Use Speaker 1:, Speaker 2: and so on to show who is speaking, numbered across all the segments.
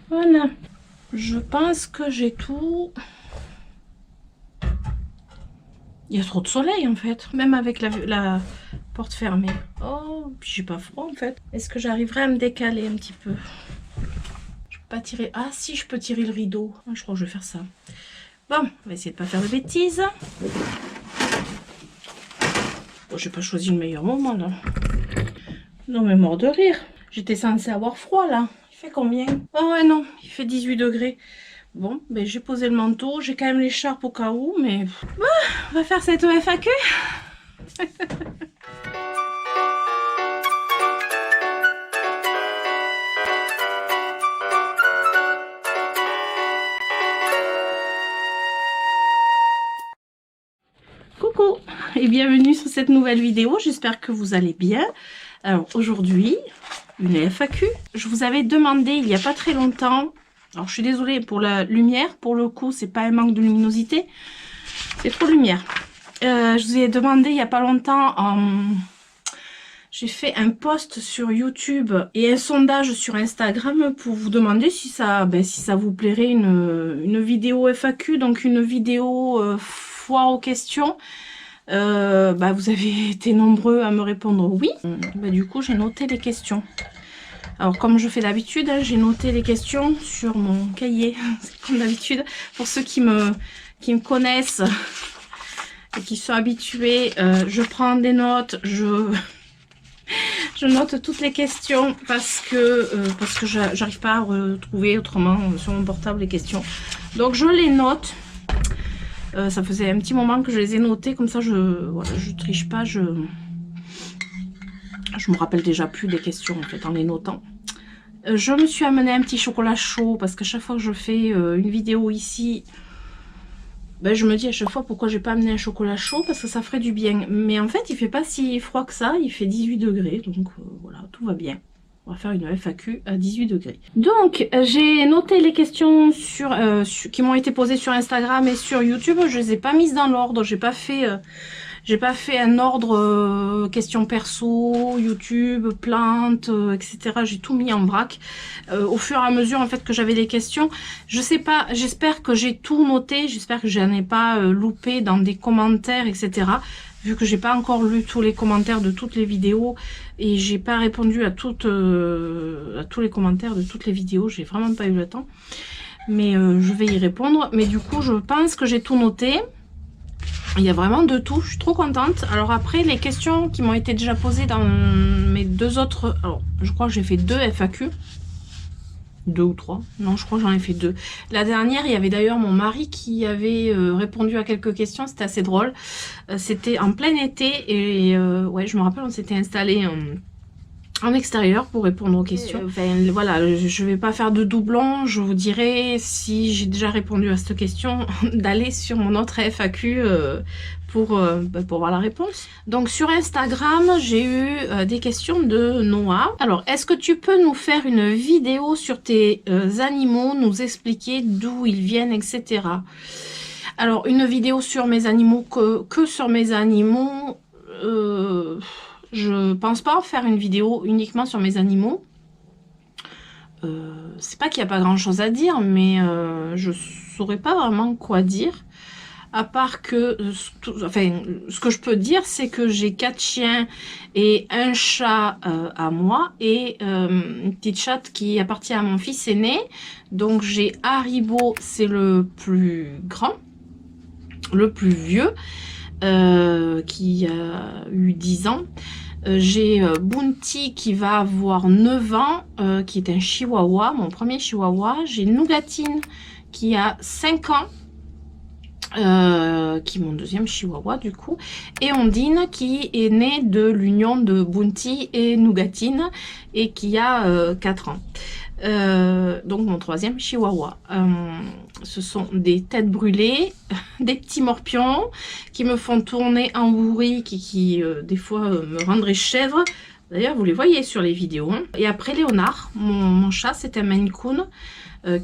Speaker 1: Voilà. Je pense que j'ai tout. Il y a trop de soleil en fait, même avec la porte fermée. Oh, puis j'ai pas froid en fait. Est-ce que j'arriverai à me décaler un petit peu? Je peux pas tirer. Ah si, je peux tirer le rideau. Je crois que je vais faire ça. Bon, on va essayer de pas faire de bêtises. Bon, j'ai pas choisi le meilleur moment là. Non mais mort de rire. J'étais censée avoir froid là. Il fait combien? Oh ouais non, il fait 18 degrés. Bon, ben j'ai posé le manteau. J'ai quand même l'écharpe au cas où, mais... Bon, on va faire cette FAQ. Coucou et bienvenue sur cette nouvelle vidéo. J'espère que vous allez bien. Alors aujourd'hui, une FAQ. Je vous avais demandé il n'y a pas très longtemps... Alors je suis désolée pour la lumière. Pour le coup, c'est pas un manque de luminosité. C'est trop de lumière. Je vous ai demandé il n'y a pas longtemps... J'ai fait un post sur YouTube et un sondage sur Instagram pour vous demander si ça vous plairait une vidéo FAQ, donc une vidéo foire aux questions. Vous avez été nombreux à me répondre oui. Du coup, j'ai noté les questions. Alors, comme je fais d'habitude, hein, j'ai noté les questions sur mon cahier, comme d'habitude. Pour ceux qui me connaissent et qui sont habitués, je prends des notes, je note toutes les questions parce que j'arrive pas à retrouver autrement sur mon portable les questions. Donc je les note. Ça faisait un petit moment que je les ai notées, comme ça je triche pas, je me rappelle déjà plus des questions en fait en les notant. Je me suis amené un petit chocolat chaud parce qu'à chaque fois que je fais une vidéo ici, je me dis à chaque fois pourquoi j'ai pas amené un chocolat chaud, parce que ça ferait du bien. Mais en fait il fait pas si froid que ça, il fait 18 degrés, donc voilà, tout va bien. On va faire une FAQ à 18 degrés. Donc j'ai noté les questions qui m'ont été posées sur Instagram et sur YouTube. Je les ai pas mises dans l'ordre, j'ai pas fait un ordre questions perso, YouTube, plantes, etc. J'ai tout mis en vrac. Au fur et à mesure en fait que j'avais les questions. Je sais pas, j'espère que j'ai tout noté, j'espère que je n'en ai pas loupé dans des commentaires, etc. Vu que j'ai pas encore lu tous les commentaires de toutes les vidéos et j'ai pas répondu à tous les commentaires de toutes les vidéos, j'ai vraiment pas eu le temps. Mais je vais y répondre. Mais du coup, je pense que j'ai tout noté. Il y a vraiment de tout, je suis trop contente. Alors après, les questions qui m'ont été déjà posées dans mes deux autres... Alors, je crois que j'ai fait 2 FAQ. 2 ou 3. Non, je crois que j'en ai fait 2. La dernière, il y avait d'ailleurs mon mari qui avait répondu à quelques questions. C'était assez drôle. C'était en plein été. Et ouais, je me rappelle, on s'était installé en extérieur pour répondre aux questions. Voilà, je vais pas faire de doublons. Je vous dirai, si j'ai déjà répondu à cette question, d'aller sur mon autre FAQ pour voir la réponse. Donc sur Instagram, j'ai eu des questions de Noah. Alors, est-ce que tu peux nous faire une vidéo sur tes animaux, nous expliquer d'où ils viennent, etc. Alors, une vidéo sur mes animaux, que sur mes animaux... je pense pas en faire une vidéo uniquement sur mes animaux. C'est pas qu'il n'y a pas grand chose à dire, mais je saurais pas vraiment quoi dire. À part que, ce que je peux dire, c'est que j'ai 4 chiens et un chat à moi et une petite chatte qui appartient à mon fils aîné. Donc j'ai Haribo, c'est le plus grand, le plus vieux, qui a eu 10 ans. J'ai Bounty qui va avoir 9 ans, qui est un chihuahua, mon premier chihuahua. J'ai Nougatine qui a 5 ans, qui est mon deuxième chihuahua du coup. Et Ondine qui est née de l'union de Bounty et Nougatine et qui a 4 ans. Donc mon troisième chihuahua. Ce sont des têtes brûlées, des petits morpions qui me font tourner en bourrique, qui des fois me rendraient chèvre. D'ailleurs vous les voyez sur les vidéos. Hein. Et après Léonard, mon chat, c'est un Maine Coon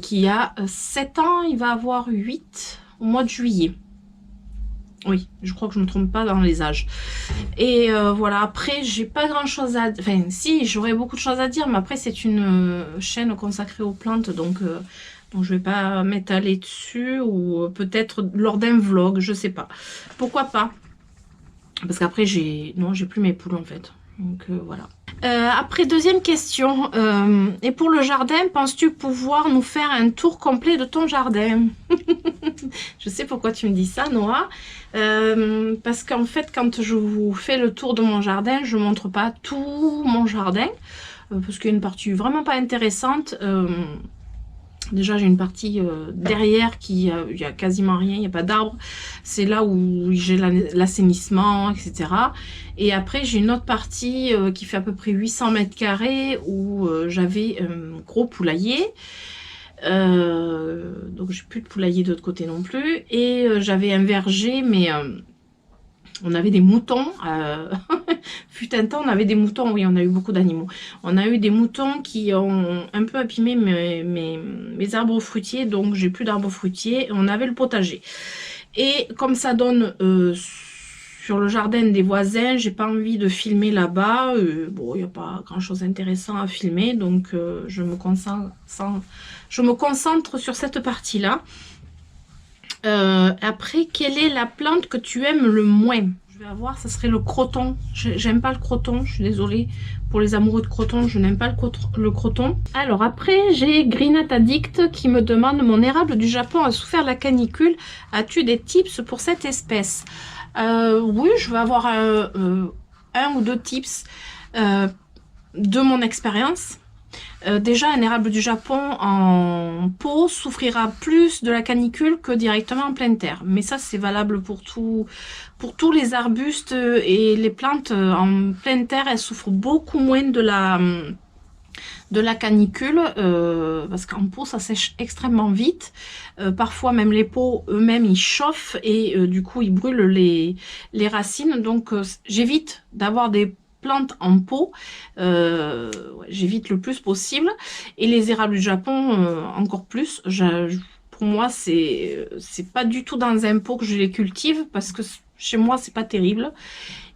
Speaker 1: qui a 7 ans, il va avoir 8 au mois de juillet. Oui, je crois que je ne me trompe pas dans les âges. Et voilà, après, j'ai pas grand chose à... Enfin, si, j'aurais beaucoup de choses à dire, mais après, c'est une chaîne consacrée aux plantes, donc je vais pas m'étaler dessus, ou peut-être lors d'un vlog, je sais pas. Pourquoi pas? Parce qu'après, non, j'ai plus mes poules, en fait. Donc voilà. Après, deuxième question. Et pour le jardin, penses-tu pouvoir nous faire un tour complet de ton jardin? Je sais pourquoi tu me dis ça, Noah. Parce qu'en fait, quand je vous fais le tour de mon jardin, je ne montre pas tout mon jardin. Parce qu'il y a une partie vraiment pas intéressante. Déjà, j'ai une partie derrière qui il y a quasiment rien, il n'y a pas d'arbres. C'est là où j'ai l'assainissement, etc. Et après, j'ai une autre partie qui fait à peu près 800 mètres carrés où j'avais un gros poulailler. Donc, j'ai plus de poulailler de l'autre côté non plus. Et j'avais un verger, mais on avait des moutons. Fut un temps, on avait des moutons. Oui, on a eu beaucoup d'animaux. On a eu des moutons qui ont un peu abîmé mes arbres fruitiers. Donc, j'ai plus d'arbres fruitiers. On avait le potager. Et comme ça donne sur le jardin des voisins, j'ai pas envie de filmer là-bas. Bon, il n'y a pas grand-chose d'intéressant à filmer. Donc, je me concentre sur cette partie-là. Après, quelle est la plante que tu aimes le moins? Je vais avoir, ça serait le croton. J'aime pas le croton, je suis désolée. Pour les amoureux de croton, je n'aime pas le croton. Alors après, j'ai Greenat Addict qui me demande: mon érable du Japon a souffert de la canicule. As-tu des tips pour cette espèce? Oui, je vais avoir un ou deux tips de mon expérience. Déjà, un érable du Japon en pot souffrira plus de la canicule que directement en pleine terre. Mais ça, c'est valable pour tous les arbustes et les plantes en pleine terre. Elles souffrent beaucoup moins de la canicule parce qu'en pot, ça sèche extrêmement vite. Parfois, même les pots eux-mêmes, ils chauffent et du coup, ils brûlent les racines. Donc, j'évite d'avoir des plantes en pot, j'évite le plus possible, et les érables du Japon encore plus. Pour moi, c'est pas du tout dans un pot que je les cultive parce que chez moi c'est pas terrible.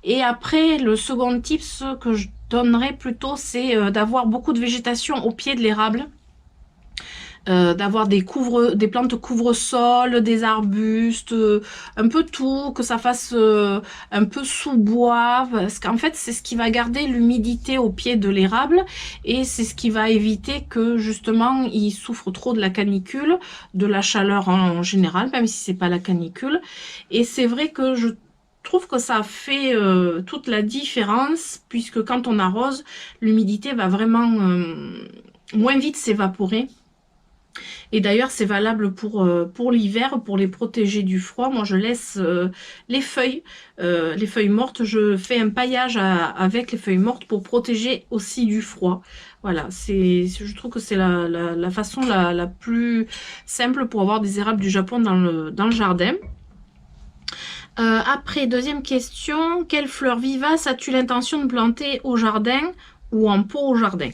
Speaker 1: Et après, le second tips que je donnerais plutôt, c'est d'avoir beaucoup de végétation au pied de l'érable. D'avoir des plantes couvre-sol, des arbustes, un peu tout, que ça fasse un peu sous-bois, parce qu'en fait c'est ce qui va garder l'humidité au pied de l'érable et c'est ce qui va éviter que justement il souffre trop de la canicule, de la chaleur en général, même si c'est pas la canicule. Et c'est vrai que je trouve que ça fait toute la différence, puisque quand on arrose, l'humidité va vraiment moins vite s'évaporer. Et d'ailleurs, c'est valable pour l'hiver, pour les protéger du froid. Moi, je laisse les feuilles mortes. Je fais un paillage avec les feuilles mortes pour protéger aussi du froid. Voilà, je trouve que c'est la façon la plus simple pour avoir des érables du Japon dans le jardin. Après, deuxième question, quelles fleurs vivaces as-tu l'intention de planter au jardin ou en pot au jardin?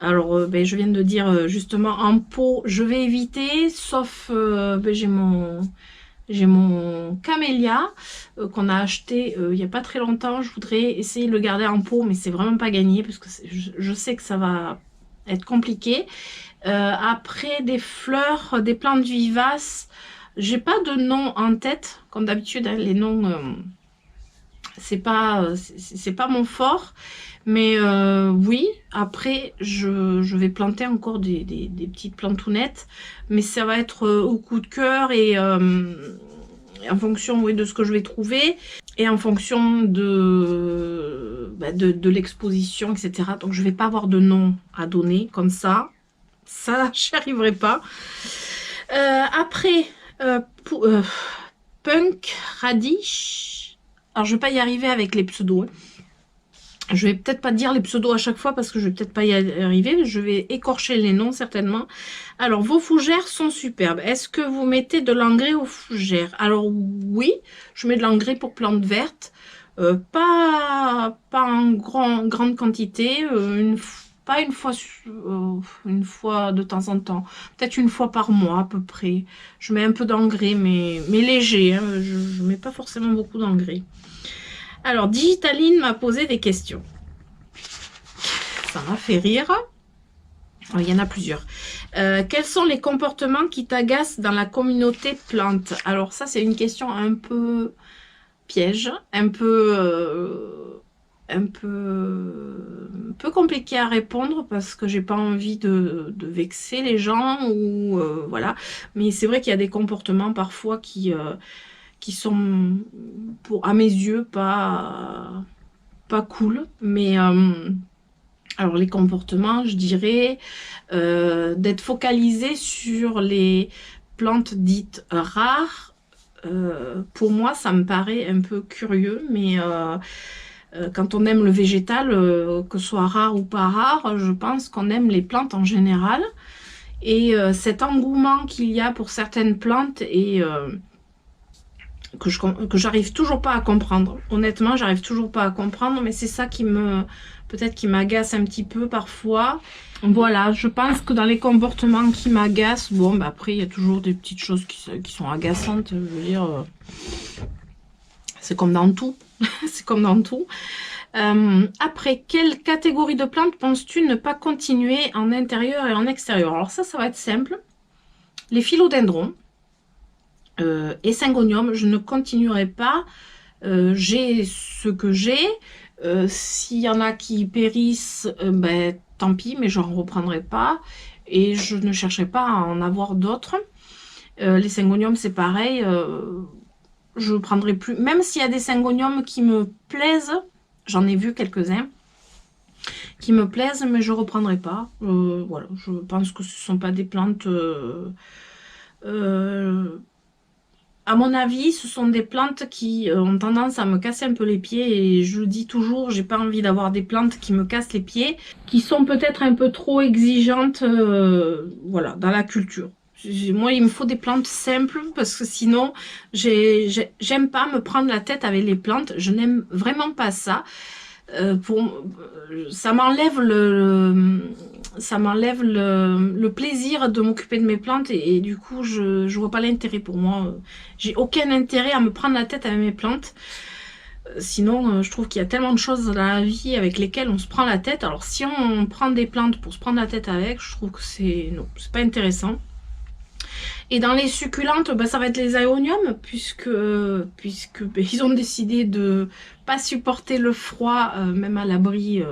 Speaker 1: Alors, je viens de dire justement en pot, je vais éviter, sauf j'ai mon camélia qu'on a acheté il n'y a pas très longtemps. Je voudrais essayer de le garder en pot, mais c'est vraiment pas gagné parce que je sais que ça va être compliqué. Après, des fleurs, des plantes vivaces, j'ai pas de nom en tête. Comme d'habitude, hein, les noms, c'est pas mon fort. Mais oui, après, je vais planter encore des petites plantounettes. Mais ça va être au coup de cœur et en fonction, oui, de ce que je vais trouver. Et en fonction de l'exposition, etc. Donc, je vais pas avoir de nom à donner comme ça. Ça, j'y arriverai pas. Après, Punk Radish. Alors, je vais pas y arriver avec les pseudos. Je vais peut-être pas dire les pseudos à chaque fois parce que je vais peut-être pas y arriver. Je vais écorcher les noms certainement. Alors, vos fougères sont superbes. Est-ce que vous mettez de l'engrais aux fougères? Alors oui, je mets de l'engrais pour plantes vertes. Pas en grande quantité. pas une fois de temps en temps, peut-être une fois par mois à peu près. Je mets un peu d'engrais, mais léger, hein. Je mets pas forcément beaucoup d'engrais. Alors, Digitaline m'a posé des questions. Ça m'a fait rire. Il y en a plusieurs. Quels sont les comportements qui t'agacent dans la communauté plante? Alors ça, c'est une question un peu piège, un peu compliqué à répondre parce que j'ai pas envie de vexer les gens ou voilà. Mais c'est vrai qu'il y a des comportements parfois qui sont à mes yeux pas cool. Mais alors les comportements, je dirais d'être focalisé sur les plantes dites rares. Pour moi, ça me paraît un peu curieux, mais quand on aime le végétal, que ce soit rare ou pas rare, je pense qu'on aime les plantes en général. Et cet engouement qu'il y a pour certaines plantes et que j'arrive toujours pas à comprendre. Honnêtement, j'arrive toujours pas à comprendre, mais c'est ça qui peut-être qui m'agace un petit peu parfois. Voilà, je pense que dans les comportements qui m'agacent, bon, bah après, il y a toujours des petites choses qui sont agaçantes, je veux dire, c'est comme dans tout, c'est comme dans tout. Après, quelle catégorie de plantes penses-tu ne pas continuer en intérieur et en extérieur? Alors ça va être simple. Les philodendrons et syngonium, je ne continuerai pas. J'ai ce que j'ai. S'il y en a qui périssent, ben, tant pis, mais je n'en reprendrai pas. Et je ne chercherai pas à en avoir d'autres. Les syngoniums, c'est pareil. Je ne prendrai plus. Même s'il y a des syngoniums qui me plaisent, j'en ai vu quelques-uns qui me plaisent, mais je ne reprendrai pas. Voilà, je pense que ce ne sont pas des plantes... à mon avis, ce sont des plantes qui ont tendance à me casser un peu les pieds et je le dis toujours, j'ai pas envie d'avoir des plantes qui me cassent les pieds, qui sont peut-être un peu trop exigeantes voilà, dans la culture. Moi, il me faut des plantes simples parce que sinon, j'aime pas me prendre la tête avec les plantes. Je n'aime vraiment pas ça. Ça m'enlève le plaisir de m'occuper de mes plantes et du coup je vois pas l'intérêt pour moi. J'ai aucun intérêt à me prendre la tête avec mes plantes. Sinon je trouve qu'il y a tellement de choses dans la vie avec lesquelles on se prend la tête. Alors si on prend des plantes pour se prendre la tête avec, je trouve que c'est pas intéressant. Et dans les succulentes, bah, ça va être les aéoniums, puisque bah, ils ont décidé de pas supporter le froid, même à l'abri.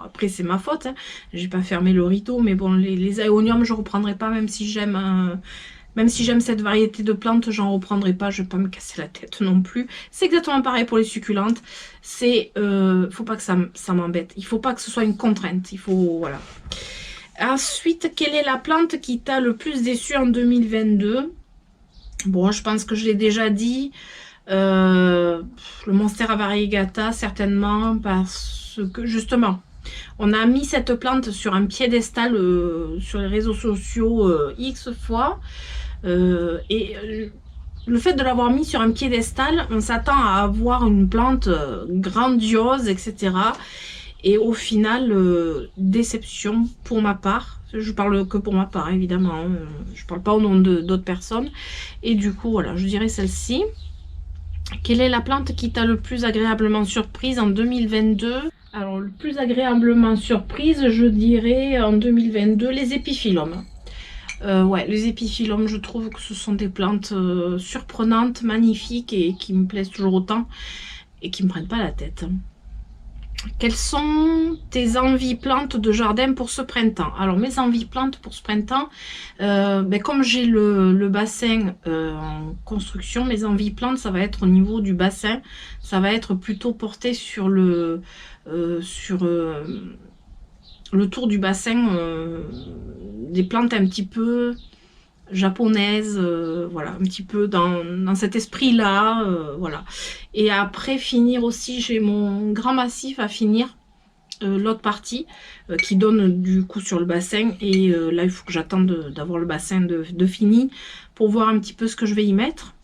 Speaker 1: Après, c'est ma faute, hein. J'ai pas fermé le rideau, mais bon, les aéoniums, je reprendrai pas, même si j'aime cette variété de plantes, j'en reprendrai pas, je vais pas me casser la tête non plus. C'est exactement pareil pour les succulentes. Faut pas que ça m'embête. Il faut pas que ce soit une contrainte. Il faut, voilà. Ensuite, quelle est la plante qui t'a le plus déçu en 2022? Bon, je pense que je l'ai déjà dit. Le Monstera variegata, certainement, parce que justement, on a mis cette plante sur un piédestal sur les réseaux sociaux X fois. Le fait de l'avoir mis sur un piédestal, on s'attend à avoir une plante grandiose, etc. Et au final, déception pour ma part. Je parle que pour ma part, évidemment. Hein. Je parle pas au nom d'autres personnes. Et du coup, voilà, je dirais celle-ci. Quelle est la plante qui t'a le plus agréablement surprise en 2022? Alors, le plus agréablement surprise, je dirais en 2022, les épiphyllums. Ouais, les épiphyllums, je trouve que ce sont des plantes surprenantes, magnifiques et qui me plaisent toujours autant et qui me prennent pas la tête. Quelles sont tes envies plantes de jardin pour ce printemps? Alors mes envies plantes pour ce printemps, ben, comme j'ai le bassin en construction, mes envies plantes, ça va être au niveau du bassin. Ça va être plutôt porté sur le tour du bassin, des plantes un petit peu japonaise, voilà, un petit peu dans cet esprit-là, voilà. Et après, finir aussi, j'ai mon grand massif à finir, l'autre partie, qui donne du coup sur le bassin. Et là, il faut que j'attende d'avoir le bassin de fini pour voir un petit peu ce que je vais y mettre.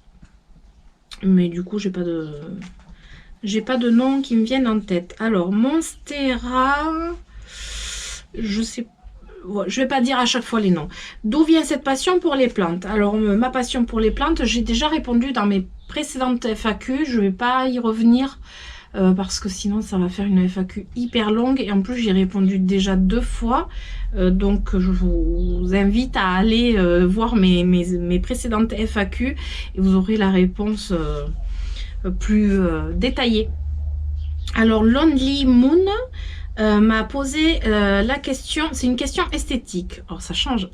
Speaker 1: Mais du coup, j'ai pas de nom qui me viennent en tête. Alors, Monstera... je sais, je vais pas dire à chaque fois les noms. D'où vient cette passion pour les plantes? Alors, ma passion pour les plantes, j'ai déjà répondu dans mes précédentes FAQ. Je vais pas y revenir parce que sinon, ça va faire une FAQ hyper longue. Et en plus, j'ai répondu déjà 2 fois. Donc, je vous invite à aller voir mes précédentes FAQ et vous aurez la réponse plus détaillée. Alors, Lonely Moon m'a posé la question, c'est une question esthétique. Alors ça change,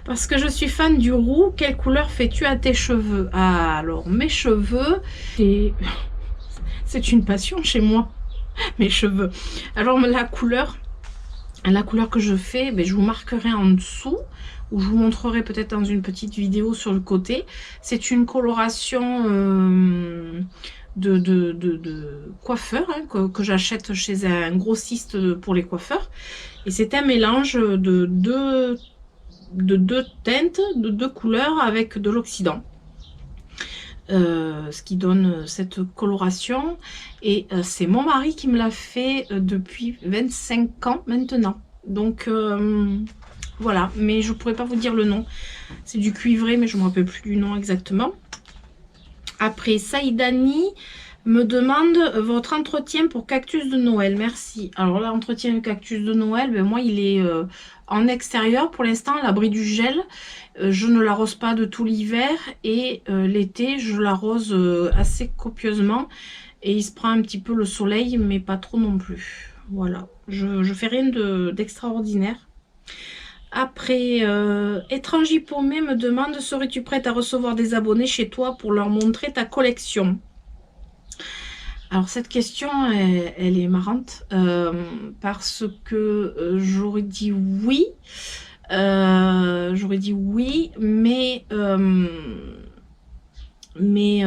Speaker 1: parce que je suis fan du roux. Quelle couleur fais-tu à tes cheveux? Ah, alors mes cheveux, c'est une passion chez moi, mes cheveux. Alors la couleur que je fais, ben, je vous marquerai en dessous, ou je vous montrerai peut-être dans une petite vidéo sur le côté. C'est une coloration de coiffeur hein, que j'achète chez un grossiste pour les coiffeurs. Et c'est un mélange de deux teintes, de 2 couleurs avec de l'oxydant. Ce qui donne cette coloration. Et c'est mon mari qui me l'a fait depuis 25 ans maintenant. Donc voilà, mais je pourrais pas vous dire le nom. C'est du cuivré, mais je me rappelle plus du nom exactement. Après, Saïdani me demande votre entretien pour cactus de Noël. Merci. Alors là, entretien de cactus de Noël, ben moi, il est en extérieur pour l'instant, à l'abri du gel. Je ne l'arrose pas de tout l'hiver et l'été, je l'arrose assez copieusement. Et il se prend un petit peu le soleil, mais pas trop non plus. Voilà. Je fais rien d'extraordinaire. Après, Étranger Paumé me demande, serais-tu prête à recevoir des abonnés chez toi pour leur montrer ta collection? Alors cette question, elle est marrante parce que j'aurais dit oui. Mais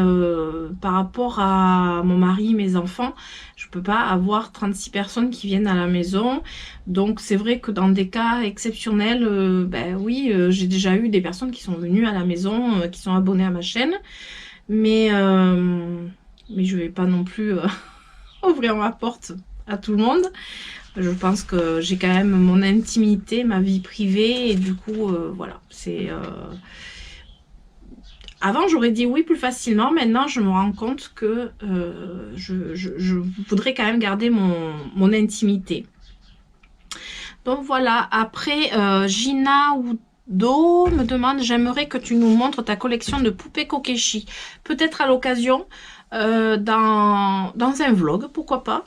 Speaker 1: par rapport à mon mari, mes enfants, je peux pas avoir 36 personnes qui viennent à la maison. Donc c'est vrai que dans des cas exceptionnels, ben oui, j'ai déjà eu des personnes qui sont venues à la maison, qui sont abonnées à ma chaîne. Mais je vais pas non plus ouvrir ma porte à tout le monde. Je pense que j'ai quand même mon intimité, ma vie privée. Et du coup, voilà, c'est... Avant, j'aurais dit oui plus facilement. Maintenant, je me rends compte que je voudrais quand même garder mon intimité. Donc voilà. Après, Gina Oudo me demande, j'aimerais que tu nous montres ta collection de poupées Kokeshi. Peut-être à l'occasion, dans un vlog, pourquoi pas.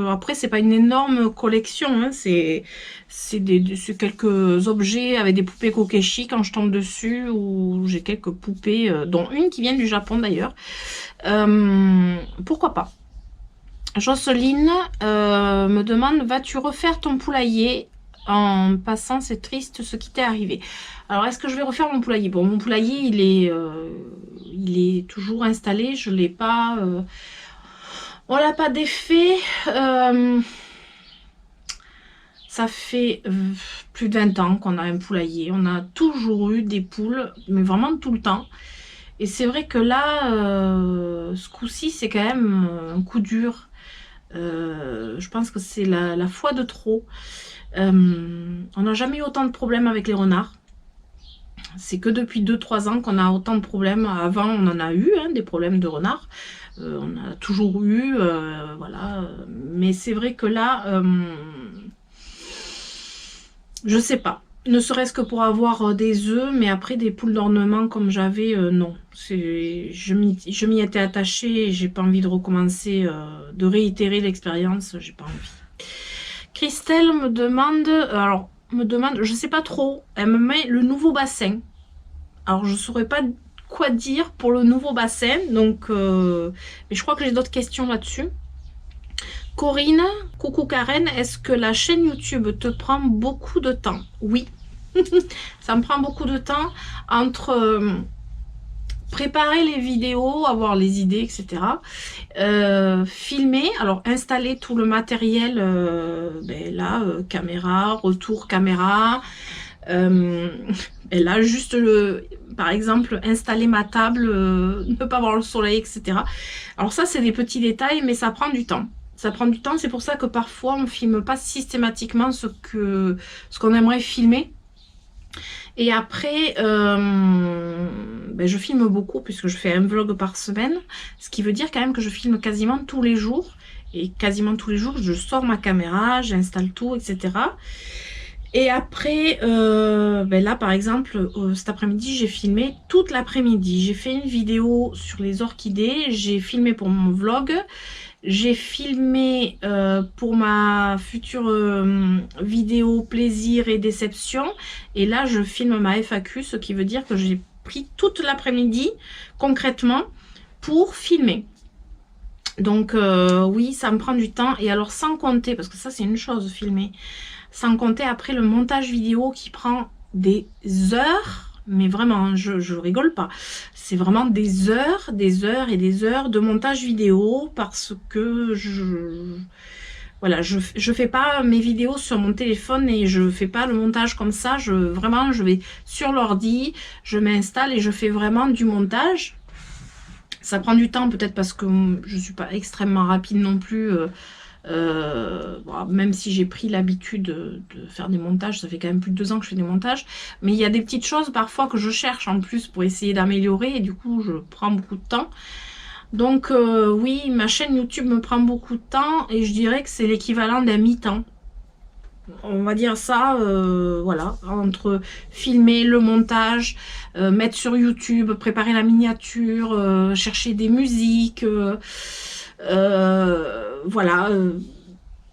Speaker 1: Après, c'est pas une énorme collection, hein, c'est quelques objets avec des poupées Kokeshi quand je tombe dessus, ou j'ai quelques poupées, dont une qui vient du Japon d'ailleurs. Pourquoi pas. Jocelyne me demande, vas-tu refaire ton poulailler en passant? C'est triste ce qui t'est arrivé. Alors, est-ce que je vais refaire mon poulailler? Bon, mon poulailler, il est toujours installé, je l'ai pas... on l'a pas défait. Ça fait plus de 20 ans qu'on a un poulailler. On a toujours eu des poules, mais vraiment tout le temps. Et c'est vrai que là, ce coup-ci, c'est quand même un coup dur. Je pense que c'est la fois de trop. On n'a jamais eu autant de problèmes avec les renards. C'est que depuis 2-3 ans qu'on a autant de problèmes. Avant, on en a eu hein, des problèmes de renards. On a toujours eu, voilà. Mais c'est vrai que là, je sais pas. Ne serait-ce que pour avoir des œufs, mais après des poules d'ornement comme j'avais, non. Je m'y étais attachée et j'ai pas envie de recommencer, de réitérer l'expérience. J'ai pas envie. Christelle me demande, je sais pas trop. Elle me met le nouveau bassin. Alors je saurais pas quoi dire pour le nouveau bassin, donc mais je crois que j'ai d'autres questions là-dessus. Corinne, coucou Karen, est-ce que la chaîne YouTube te prend beaucoup de temps? Oui, ça me prend beaucoup de temps entre préparer les vidéos, avoir les idées, etc. Filmer, alors installer tout le matériel, caméra, retour caméra. Et là, juste par exemple, installer ma table, ne pas voir le soleil, etc. Alors ça, c'est des petits détails, mais ça prend du temps. Ça prend du temps, c'est pour ça que parfois on filme pas systématiquement ce qu'on aimerait filmer. Et après, je filme beaucoup puisque je fais un vlog par semaine, ce qui veut dire quand même que je filme quasiment tous les jours. Et quasiment tous les jours, je sors ma caméra, j'installe tout, etc. Et après, là par exemple, cet après-midi, j'ai filmé toute l'après-midi. J'ai fait une vidéo sur les orchidées, j'ai filmé pour mon vlog. J'ai filmé pour ma future vidéo plaisir et déception. Et là, je filme ma FAQ, ce qui veut dire que j'ai pris toute l'après-midi, concrètement, pour filmer. Donc, oui, ça me prend du temps. Et alors, sans compter, parce que ça, c'est une chose, filmer. Sans compter après le montage vidéo qui prend des heures. Mais vraiment, je rigole pas. C'est vraiment des heures et des heures de montage vidéo parce que voilà, je fais pas mes vidéos sur mon téléphone et je fais pas le montage comme ça. Vraiment, je vais sur l'ordi, je m'installe et je fais vraiment du montage. Ça prend du temps peut-être parce que je suis pas extrêmement rapide non plus. Même si j'ai pris l'habitude de faire des montages, ça fait quand même plus de 2 ans que je fais des montages, mais il y a des petites choses parfois que je cherche en plus pour essayer d'améliorer et du coup je prends beaucoup de temps. Donc oui, ma chaîne YouTube me prend beaucoup de temps et je dirais que c'est l'équivalent d'un mi-temps. On va dire ça, voilà, entre filmer, le montage, mettre sur YouTube, préparer la miniature, chercher des musiques, voilà,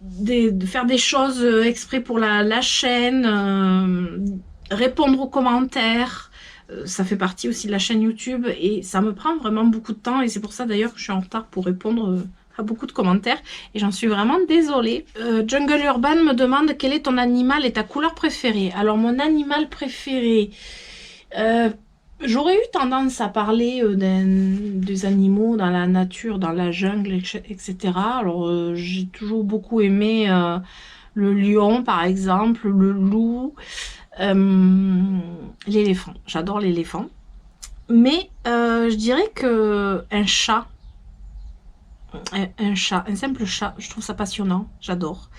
Speaker 1: de faire des choses exprès pour la chaîne, répondre aux commentaires, ça fait partie aussi de la chaîne YouTube et ça me prend vraiment beaucoup de temps et c'est pour ça d'ailleurs que je suis en retard pour répondre à beaucoup de commentaires et j'en suis vraiment désolée. Jungle Urban me demande quel est ton animal et ta couleur préférée. Alors mon animal préféré, j'aurais eu tendance à parler des animaux dans la nature, dans la jungle, etc. Alors, j'ai toujours beaucoup aimé le lion, par exemple, le loup, l'éléphant. J'adore l'éléphant. Mais je dirais que un chat, un simple chat, je trouve ça passionnant. J'adore.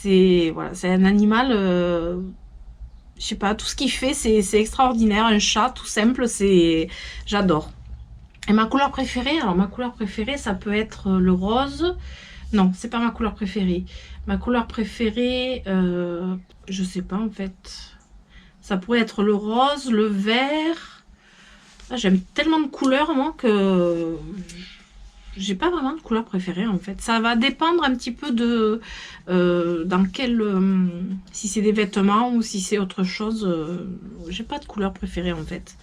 Speaker 1: Voilà, c'est un animal... je sais pas, tout ce qu'il fait, c'est extraordinaire. Un chat, tout simple, j'adore. Et ma couleur préférée, alors ma couleur préférée, ça peut être le rose. Non, c'est pas ma couleur préférée. Ma couleur préférée, je sais pas en fait. Ça pourrait être le rose, le vert. Ah, j'aime tellement de couleurs, moi, que... j'ai pas vraiment de couleur préférée en fait. Ça va dépendre un petit peu de dans quel si c'est des vêtements ou si c'est autre chose. J'ai pas de couleur préférée en fait.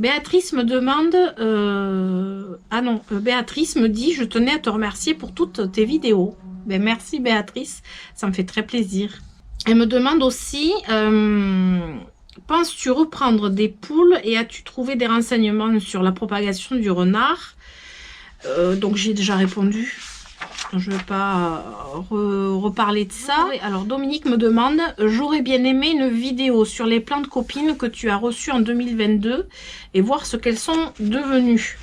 Speaker 1: Béatrice me demande Béatrice me dit je tenais à te remercier pour toutes tes vidéos. Ben, merci Béatrice, ça me fait très plaisir. Elle me demande aussi penses-tu reprendre des poules et as-tu trouvé des renseignements sur la propagation du renard? Donc j'ai déjà répondu, je ne vais pas reparler de ça. Alors Dominique me demande, j'aurais bien aimé une vidéo sur les plantes copines que tu as reçues en 2022 et voir ce qu'elles sont devenues.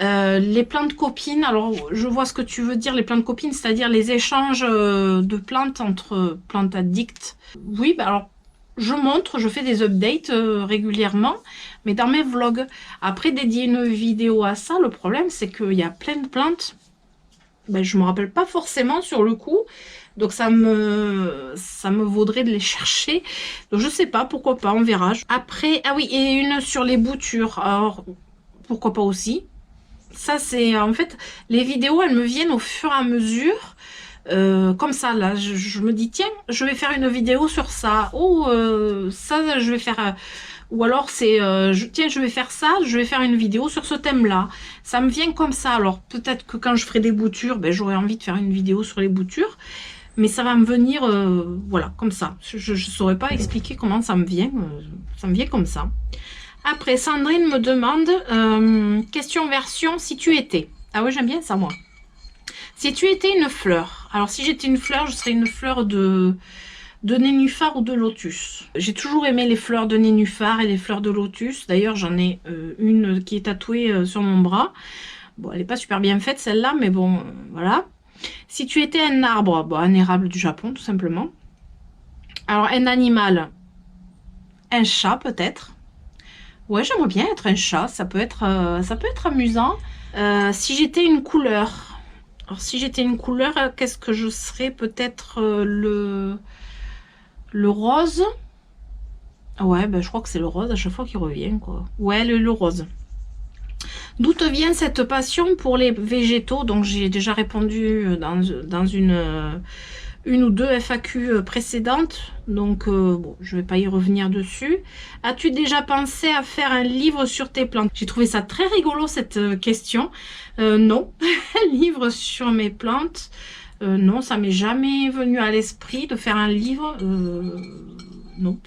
Speaker 1: Les plantes copines, alors je vois ce que tu veux dire, les plantes copines, c'est-à-dire les échanges de plantes entre plantes addictes. Oui, bah alors je fais des updates régulièrement, mais dans mes vlogs. Après, dédier une vidéo à ça, le problème, c'est qu'il y a plein de plantes. Ben, je ne me rappelle pas forcément sur le coup. Donc, ça me vaudrait de les chercher. Donc, je sais pas, pourquoi pas, on verra. Après, ah oui, et une sur les boutures. Alors, pourquoi pas aussi. Ça, c'est en fait, les vidéos, elles me viennent au fur et à mesure. Comme ça là, je me dis tiens, je vais faire une vidéo sur ça, ou ça je vais faire, ou alors c'est tiens, je vais faire ça, je vais faire une vidéo sur ce thème là, ça me vient comme ça. Alors peut-être que quand je ferai des boutures, ben, j'aurai envie de faire une vidéo sur les boutures, mais ça va me venir voilà, comme ça. Je saurais pas expliquer comment ça me vient comme ça. Après, Sandrine me demande question version si tu étais. Ah oui, j'aime bien ça moi. Si tu étais une fleur, alors si j'étais une fleur, je serais une fleur de nénuphar ou de lotus. J'ai toujours aimé les fleurs de nénuphar et les fleurs de lotus. D'ailleurs, j'en ai une qui est tatouée sur mon bras. Bon, elle n'est pas super bien faite celle-là, mais bon, voilà. Si tu étais un arbre, bon, un érable du Japon, tout simplement. Alors, un animal, un chat peut-être. Ouais, j'aimerais bien être un chat, ça peut être amusant. Si j'étais une couleur, alors si j'étais une couleur, qu'est-ce que je serais? Peut-être le rose. Ouais, ben, je crois que c'est le rose à chaque fois qu'il revient, quoi. Ouais, le rose. D'où te vient cette passion pour les végétaux? Donc j'ai déjà répondu dans une ou deux FAQ précédentes, donc bon, je vais pas y revenir dessus. As-tu déjà pensé à faire un livre sur tes plantes? J'ai trouvé ça très rigolo cette question. Non, un livre sur mes plantes, non, ça m'est jamais venu à l'esprit de faire un livre. Non.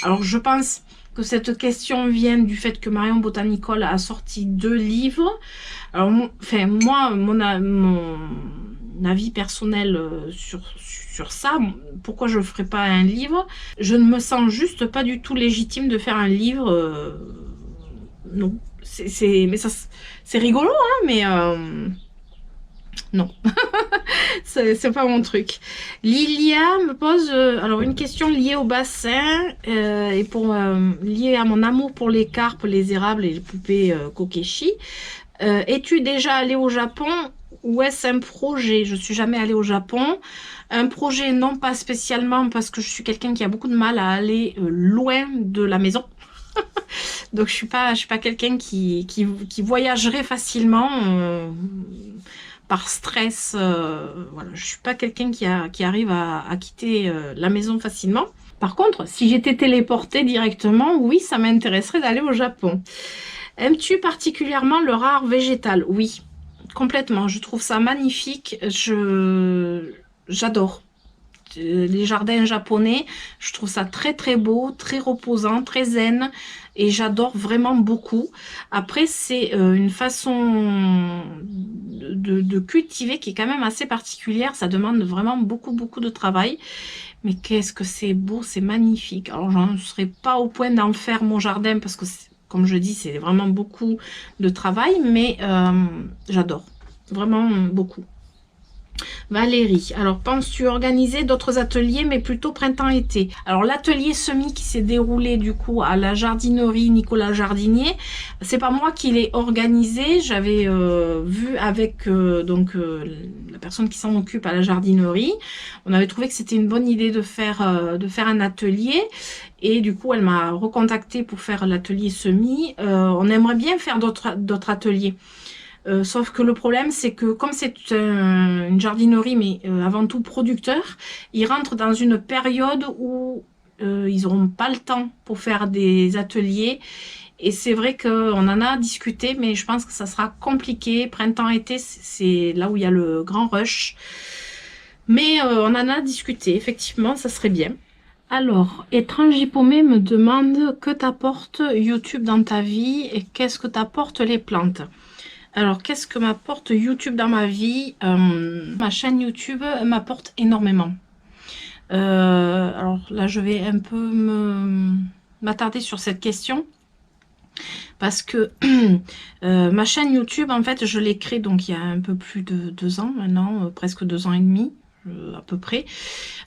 Speaker 1: Alors je pense que cette question vient du fait que Marion Botanicole a sorti 2 livres. Alors, enfin, moi, mon avis personnel sur ça, pourquoi je ne ferais pas un livre? Je ne me sens juste pas du tout légitime de faire un livre. Non. Mais ça, c'est rigolo, hein, mais non. C'est pas mon truc. Lilia me pose alors une question liée au bassin et liée à mon amour pour les carpes, les érables et les poupées Kokeshi. Es-tu déjà allé au Japon ou est-ce un projet? Je suis jamais allée au Japon. Un projet, non, pas spécialement, parce que je suis quelqu'un qui a beaucoup de mal à aller loin de la maison. Donc je suis pas quelqu'un qui voyagerait facilement par stress. Voilà, je suis pas quelqu'un qui arrive à quitter la maison facilement. Par contre, si j'étais téléportée directement, oui, ça m'intéresserait d'aller au Japon. Aimes-tu particulièrement le art végétal? Oui, complètement. Je trouve ça magnifique. J'adore les jardins japonais. Je trouve ça très très beau, très reposant, très zen. Et j'adore vraiment beaucoup. Après, c'est une façon de cultiver qui est quand même assez particulière. Ça demande vraiment beaucoup de travail. Mais qu'est-ce que c'est beau, c'est magnifique. Alors, j'en serais pas au point d'en faire mon jardin parce que, comme je dis, c'est vraiment beaucoup de travail. Mais j'adore. Vraiment beaucoup. Valérie, alors penses-tu organiser d'autres ateliers mais plutôt printemps-été? Alors l'atelier semi qui s'est déroulé du coup à la jardinerie Nicolas Jardinier, c'est pas moi qui l'ai organisé, j'avais vu avec la personne qui s'en occupe à la jardinerie, on avait trouvé que c'était une bonne idée de faire un atelier et du coup elle m'a recontacté pour faire l'atelier semi. On aimerait bien faire d'autres ateliers. Sauf que le problème, c'est que comme c'est une jardinerie, mais avant tout producteur, ils rentrent dans une période où ils n'auront pas le temps pour faire des ateliers. Et c'est vrai qu'on en a discuté, mais je pense que ça sera compliqué. Printemps-été, c'est là où il y a le grand rush. Mais on en a discuté, effectivement, ça serait bien. Alors, Étrange Hippomée me demande que t'apporte YouTube dans ta vie et qu'est-ce que t'apportent les plantes? Alors, qu'est-ce que m'apporte YouTube dans ma vie? Ma chaîne YouTube m'apporte énormément. Alors là, je vais un peu m'attarder sur cette question. Parce que ma chaîne YouTube, en fait, je l'ai créée donc il y a un peu plus de 2 ans maintenant, presque 2 ans et demi. À peu près.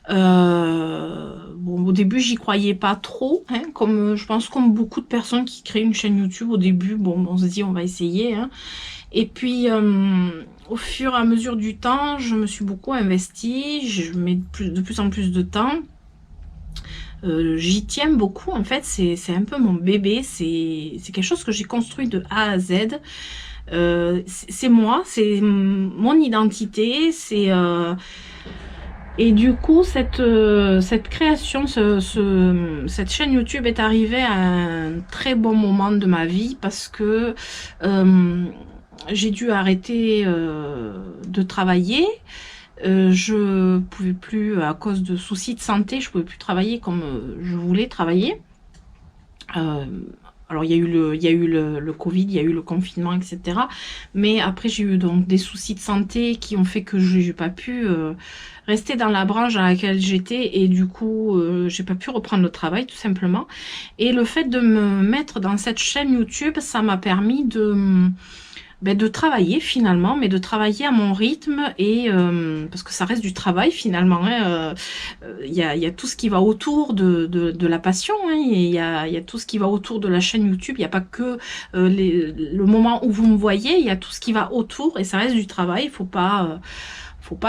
Speaker 1: Bon, au début, j'y croyais pas trop, hein, comme je pense comme beaucoup de personnes qui créent une chaîne YouTube. Au début, bon, on se dit on va essayer. Hein. Et puis, au fur et à mesure du temps, je me suis beaucoup investie. Je mets de plus en plus de temps. J'y tiens beaucoup. En fait, c'est un peu mon bébé. C'est quelque chose que j'ai construit de A à Z. C'est moi, c'est mon identité, c'est et du coup cette création, cette chaîne YouTube est arrivée à un très bon moment de ma vie parce que j'ai dû arrêter de travailler. Je pouvais plus, à cause de soucis de santé, je pouvais plus travailler comme je voulais travailler. Alors il y a eu le Covid, il y a eu le confinement, etc. Mais après j'ai eu donc des soucis de santé qui ont fait que je n'ai pas pu rester dans la branche dans laquelle j'étais et du coup j'ai pas pu reprendre le travail tout simplement. Et le fait de me mettre dans cette chaîne YouTube, ça m'a permis ben, de travailler finalement, mais de travailler à mon rythme, et parce que ça reste du travail finalement, hein, y y a tout ce qui va autour de la passion, hein, il y a tout ce qui va autour de la chaîne YouTube, il n'y a pas que le moment où vous me voyez, il y a tout ce qui va autour, et ça reste du travail, faut pas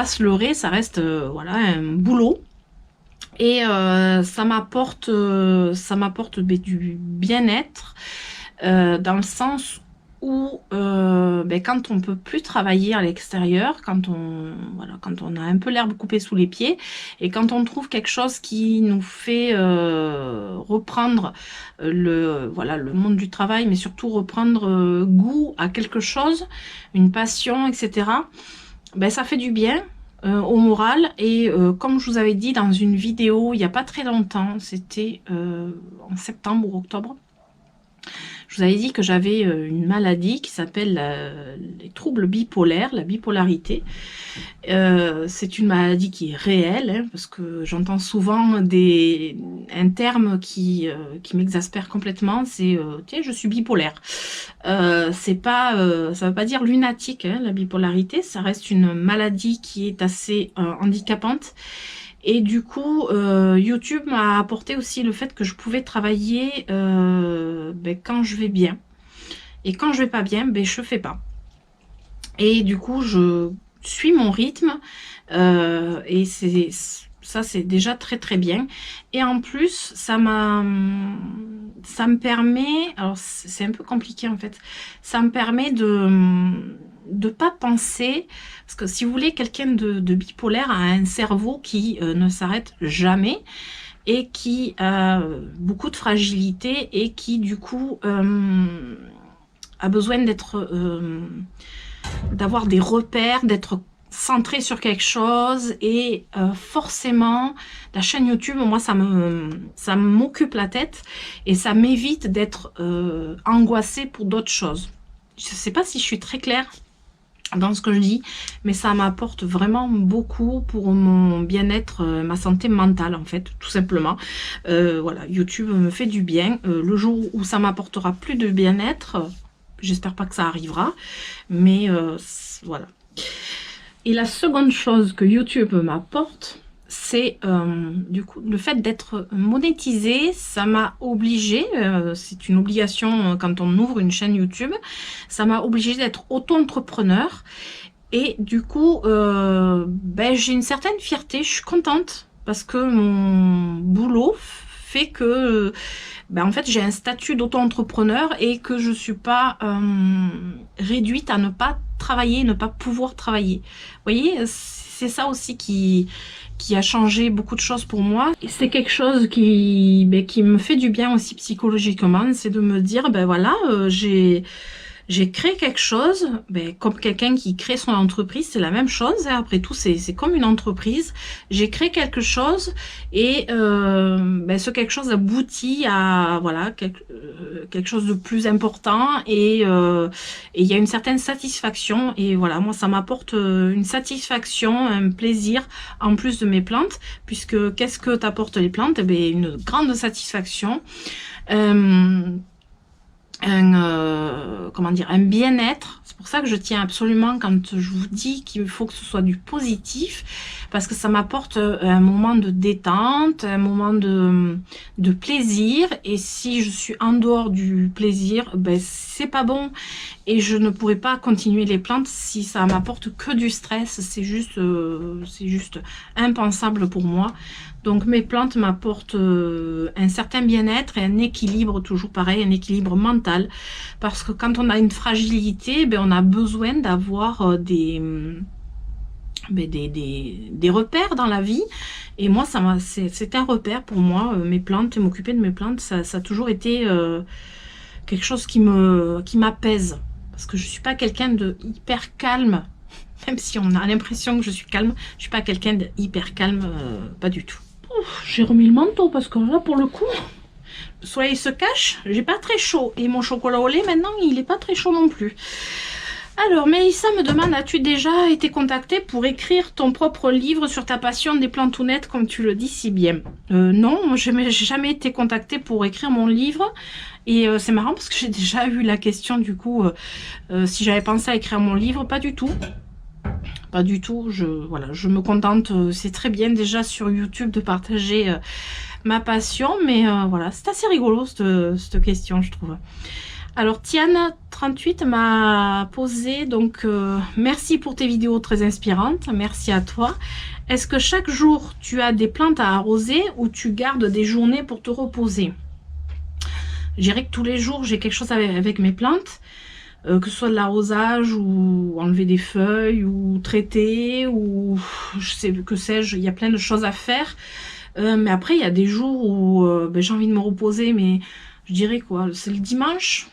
Speaker 1: se leurrer, ça reste voilà, un boulot. Et ça m'apporte ben, du bien-être, dans le sens où ben, quand on peut plus travailler à l'extérieur, quand on a un peu l'herbe coupée sous les pieds, et quand on trouve quelque chose qui nous fait reprendre le monde du travail, mais surtout reprendre goût à quelque chose, une passion, etc., ben, ça fait du bien au moral. Et comme je vous avais dit dans une vidéo il n'y a pas très longtemps, c'était en septembre ou octobre, je vous avais dit que j'avais une maladie qui s'appelle les troubles bipolaires, la bipolarité. C'est une maladie qui est réelle, hein, parce que j'entends souvent un terme qui m'exaspère complètement, c'est tiens, je suis bipolaire. C'est pas, ça veut pas dire lunatique, hein, la bipolarité, ça reste une maladie qui est assez handicapante. Et du coup, YouTube m'a apporté aussi le fait que je pouvais travailler ben, quand je vais bien. Et quand je vais pas bien, ben, je fais pas. Et du coup, je suis mon rythme. Et ça, c'est déjà très très bien. Et en plus, ça me permet, alors c'est un peu compliqué en fait, ça me permet de pas penser, parce que si vous voulez, quelqu'un de bipolaire a un cerveau qui ne s'arrête jamais, et qui a beaucoup de fragilité, et qui du coup a besoin d'avoir des repères, d'être centré sur quelque chose, et forcément la chaîne YouTube, moi ça m'occupe la tête, et ça m'évite d'être angoissée pour d'autres choses. Je sais pas si je suis très claire dans ce que je dis, mais ça m'apporte vraiment beaucoup pour mon bien-être, ma santé mentale en fait, tout simplement. Voilà, YouTube me fait du bien. Le jour où ça m'apportera plus de bien-être, j'espère pas que ça arrivera, mais voilà. Et la seconde chose que YouTube m'apporte, c'est du coup le fait d'être monétisé. Ça m'a obligé, c'est une obligation quand on ouvre une chaîne YouTube, ça m'a obligé d'être auto-entrepreneur. Et du coup, ben, j'ai une certaine fierté, je suis contente, parce que mon boulot fait que ben, en fait j'ai un statut d'auto-entrepreneur, et que je suis pas réduite à ne pas travailler, ne pas pouvoir travailler. Vous voyez, c'est ça aussi qui a changé beaucoup de choses pour moi. C'est quelque chose qui me fait du bien aussi psychologiquement, c'est de me dire, ben voilà, j'ai créé quelque chose, ben, comme quelqu'un qui crée son entreprise, c'est la même chose, hein. Après tout, c'est comme une entreprise. J'ai créé quelque chose, et ben, ce quelque chose aboutit à voilà, quelque chose de plus important, et il y a une certaine satisfaction, et voilà, moi ça m'apporte une satisfaction, un plaisir, en plus de mes plantes, puisque qu'est-ce que t'apportent les plantes? Eh ben, une grande satisfaction. Comment dire, un bien-être. C'est pour ça que je tiens absolument, quand je vous dis qu'il faut que ce soit du positif, parce que ça m'apporte un moment de détente, un moment de plaisir, et si je suis en dehors du plaisir, ben c'est pas bon, et je ne pourrais pas continuer les plantes si ça m'apporte que du stress. C'est juste impensable pour moi. Donc mes plantes m'apportent un certain bien-être et un équilibre, toujours pareil, un équilibre mental. Parce que quand on a une fragilité, ben on a besoin d'avoir des repères dans la vie. Et moi, c'est un repère pour moi, mes plantes, m'occuper de mes plantes, ça a toujours été quelque chose qui m'apaise. Parce que je suis pas quelqu'un de hyper calme. Même si on a l'impression que je suis calme, je suis pas quelqu'un de hyper calme, pas du tout. J'ai remis le manteau parce que là, pour le coup, le soleil se cache, j'ai pas très chaud. Et mon chocolat au lait, maintenant, il est pas très chaud non plus. Alors, Mélissa me demande, as-tu déjà été contactée pour écrire ton propre livre sur ta passion des plantounettes, comme tu le dis si bien? Non, je n'ai jamais été contactée pour écrire mon livre. Et c'est marrant parce que j'ai déjà eu la question du coup, si j'avais pensé à écrire mon livre, pas du tout. Pas du tout, voilà, je me contente, c'est très bien déjà sur YouTube de partager ma passion, mais voilà, c'est assez rigolo cette question, je trouve. Alors Tiane38 m'a posé, donc merci pour tes vidéos très inspirantes, merci à toi. Est-ce que chaque jour tu as des plantes à arroser ou tu gardes des journées pour te reposer? Je dirais que tous les jours j'ai quelque chose avec mes plantes, que ce soit de l'arrosage ou enlever des feuilles ou traiter ou je sais que sais-je, il y a plein de choses à faire. Mais après il y a des jours où ben, j'ai envie de me reposer, mais je dirais quoi, c'est le dimanche.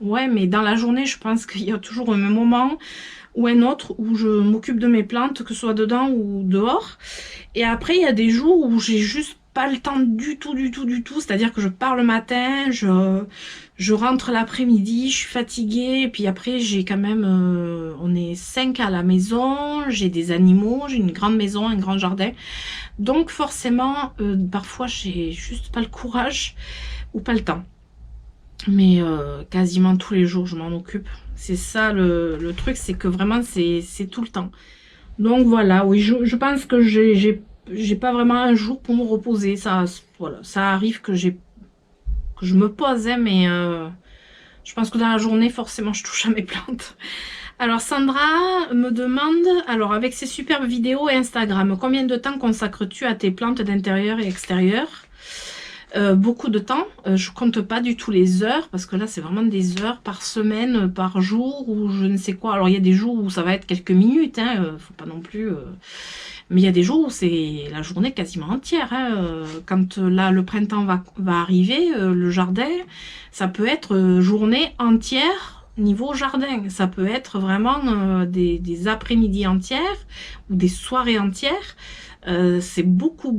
Speaker 1: Ouais, mais dans la journée, je pense qu'il y a toujours un moment ou un autre où je m'occupe de mes plantes, que ce soit dedans ou dehors. Et après, il y a des jours où j'ai juste pas le temps du tout. C'est-à-dire que je pars le matin, je rentre l'après-midi, je suis fatiguée. Et puis après, j'ai quand même... on est 5 à la maison, j'ai des animaux, j'ai une grande maison, un grand jardin. Donc forcément, parfois, j'ai juste pas le courage ou pas le temps. Mais quasiment tous les jours je m'en occupe, c'est ça le truc, c'est que vraiment c'est tout le temps. Donc voilà, oui, je pense que j'ai pas vraiment un jour pour me reposer. Ça, voilà, ça arrive que je me pose, hein, mais je pense que dans la journée forcément je touche à mes plantes. Alors Sandra me demande, alors avec ces superbes vidéos et Instagram, combien de temps consacres-tu à tes plantes d'intérieur et extérieur? Beaucoup de temps, je compte pas du tout les heures parce que là c'est vraiment des heures par semaine, par jour ou je ne sais quoi. Alors il y a des jours où ça va être quelques minutes, hein, faut pas non plus, mais il y a des jours où c'est la journée quasiment entière, hein. Quand là le printemps va arriver, le jardin, ça peut être journée entière niveau jardin, ça peut être vraiment des après-midi entières ou des soirées entières. C'est beaucoup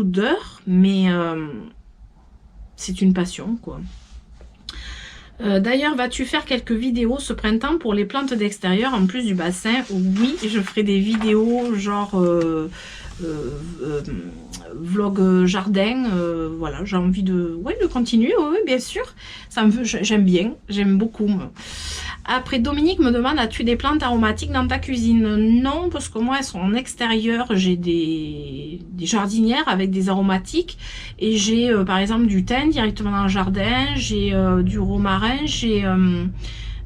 Speaker 1: d'heures, mais c'est une passion, quoi. D'ailleurs, vas-tu faire quelques vidéos ce printemps pour les plantes d'extérieur en plus du bassin? Oui, je ferai des vidéos genre vlog jardin. Voilà, j'ai envie de continuer, oui, bien sûr. J'aime bien, j'aime beaucoup. Après, Dominique me demande, as-tu des plantes aromatiques dans ta cuisine? Non, parce que moi, elles sont en extérieur. J'ai des jardinières avec des aromatiques. Et j'ai, par exemple, du thym directement dans le jardin. J'ai du romarin. J'ai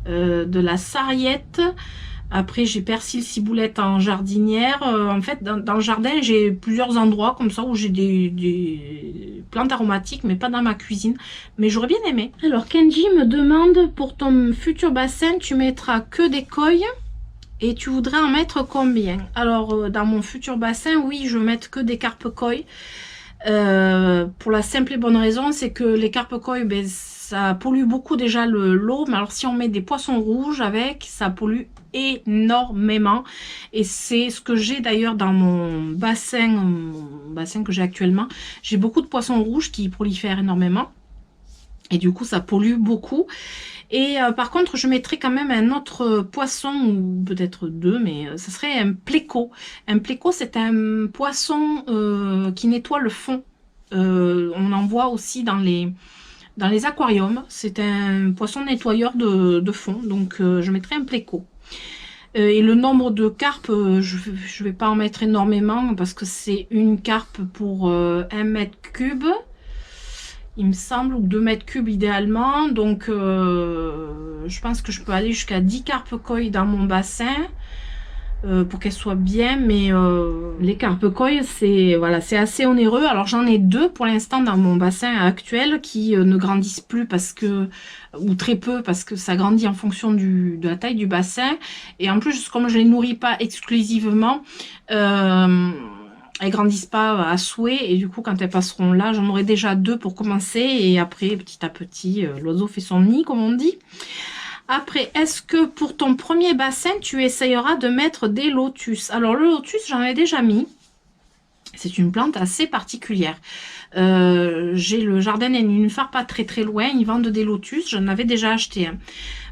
Speaker 1: de la sarriette. Après, j'ai persil ciboulette en jardinière. En fait, dans le jardin, j'ai plusieurs endroits comme ça où j'ai des plantes aromatiques, mais pas dans ma cuisine. Mais j'aurais bien aimé. Alors, Kenji me demande, pour ton futur bassin, tu mettras que des koi et tu voudrais en mettre combien? Alors, dans mon futur bassin, oui, je vais mettre que des carpes koi. Pour la simple et bonne raison, c'est que les carpes koi, ben, ça pollue beaucoup déjà l'eau. Mais alors, si on met des poissons rouges avec, ça pollue énormément, et c'est ce que j'ai d'ailleurs dans mon bassin que j'ai actuellement. J'ai beaucoup de poissons rouges qui prolifèrent énormément et du coup ça pollue beaucoup. Et par contre je mettrai quand même un autre poisson, ou peut-être deux, mais ça serait un pléco. Un pléco, c'est un poisson qui nettoie le fond. On en voit aussi dans les aquariums. C'est un poisson nettoyeur de fond, donc je mettrai un pléco. Et le nombre de carpes, je vais pas en mettre énormément parce que c'est une carpe pour 1 mètre cube, il me semble, ou 2 mètres cubes idéalement. Donc je pense que je peux aller jusqu'à 10 carpes koi dans mon bassin pour qu'elles soient bien. Mais les carpes koi, c'est voilà, c'est assez onéreux. Alors j'en ai 2 pour l'instant dans mon bassin actuel qui ne grandissent plus parce que, ou très peu, parce que ça grandit en fonction de la taille du bassin. Et en plus, comme je les nourris pas exclusivement, elles grandissent pas à souhait, et du coup quand elles passeront là, j'en aurai déjà 2 pour commencer, et après petit à petit l'oiseau fait son nid, comme on dit. Après, est-ce que pour ton premier bassin tu essayeras de mettre des lotus? Alors le lotus, j'en ai déjà mis. C'est une plante assez particulière. J'ai le jardin nénuphar pas très loin, ils vendent des lotus, j'en avais déjà acheté un.